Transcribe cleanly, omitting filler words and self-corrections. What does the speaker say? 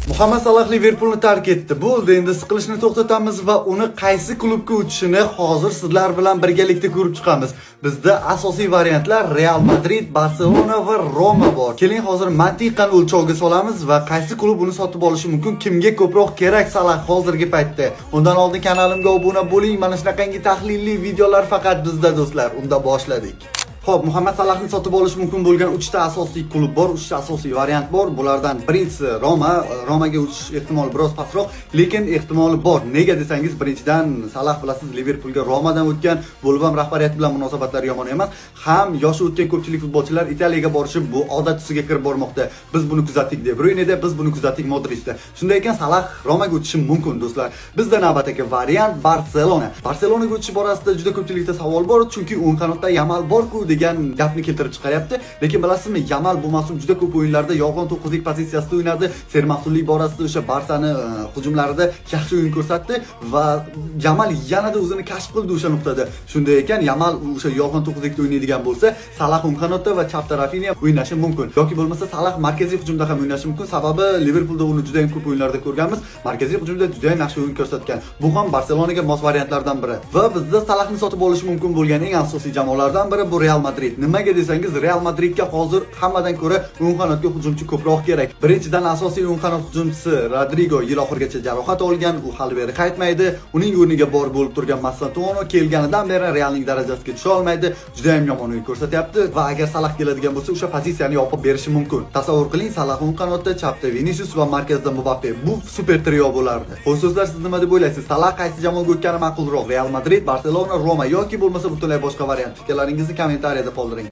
Muhammad Salah Liverpoolni tark etdi. Bo'ldi, endi siqilishni to'xtatamiz va uni qaysi klubga o'tishini hozir sizlar bilan birgalikda ko'rib chiqamiz. Bizda asosiy variantlar Real Madrid, Barselona va Roma bor. Keling hozir mantiqan o'lchovga solamiz va qaysi klub uni sotib olishi mumkin, kimga ko'proq kerak Salah hozirgi paytda. Undan oldin kanalimga obuna bo'ling. Mana shunaqangi tahlilli videolar faqat bizda do'stlar. Unda boshladik. Xo'p, Muhammad Salahni sotib olish mumkin bo'lgan 3 ta asosiy klub bor, 3 ta asosiy variant bor. Bulardan birinchisi Romaga o'tish ehtimoli biroz pastroq, lekin ehtimoli bor. Nega desangiz, birinchidan Salah bilasiz Liverpoolga Romadan o'tgan, bo'lib ham rahbariyat bilan munosabatlari yomon emas. Ham yoshi o'tgan ko'pchilik futbolchilar Italiyaga borishi bu odat tusiga kirib bormoqda. Biz buni kuzatdik De Bruyne'da, biz buni kuzatdik Modric'da. Shunday ekan Salah Romaga o'tishi mumkin do'stlar. Bizda navbatdagi variant Barselona. Barselonaga o'tish borasida juda ko'pchilikda savol bor, chunki o'ng qanotda Yamal bor-ku degan gapni keltirib chiqaryapti. Lekin bilasizmi, Yamal bu mavsum juda ko'p o'yinlarda yolg'on to'qqizlik pozitsiyasida o'ynadi. Sermahsullik borasida o'sha Barsani hujumlarida yaxshi o'yin ko'rsatdi va Yamal yanada o'zini kashf qildi o'sha nuqtada. Shunday ekan, Yamal o'sha yolg'on to'qqizlikda o'ynaydigan bo'lsa, Salah o'ng qanotda va chapda Rafinha o'ynashi mumkin. Yoki bo'lmasa Salah markaziy hujumda ham o'ynashi mumkin. Sababi Liverpoolda uni juda ham ko'p o'yinlarda ko'rganmiz. Markaziy hujumda juda ham yaxshi o'yin ko'rsatgan. Bu ham Barselonaga mos variantlardan biri. Va bizda Salahni sotib olish mumkin bo'lgan eng asosiy jamoalardan biri bu Real Madrid. Nimaga desangiz, Real Madridga hozir hammadan ko'ra o'ng qanotga hujumchi ko'proq kerak. Birinchidan asosiy o'ng qanot hujumchisi Rodrigo yil oxirigacha jarohat olgan, u hali beri qaytmaydi. Uning o'rniga bor bo'lib turgan Massantuono kelganidan beri Realning darajasiga tusha olmaydi. Juda ham yomon o'yin ko'rsatyapti va agar Salah keladigan bo'lsa, o'sha pozitsiyani yopib berishi mumkin. Tasavvur qiling, Salah o'ng qanotda, chapda Vinicius va markazda Mbappe. Bu super trio bo'lardi. Xo'sh do'stlar, siz nima deb o'ylaysiz? Salah qaysi jamoaga o'tgani ma'qulroq? Real Madrid, Barselona, Roma yoki bo'lmasa butunlay boshqa variant? Fikrlaringizni kommentariyada qoldiring.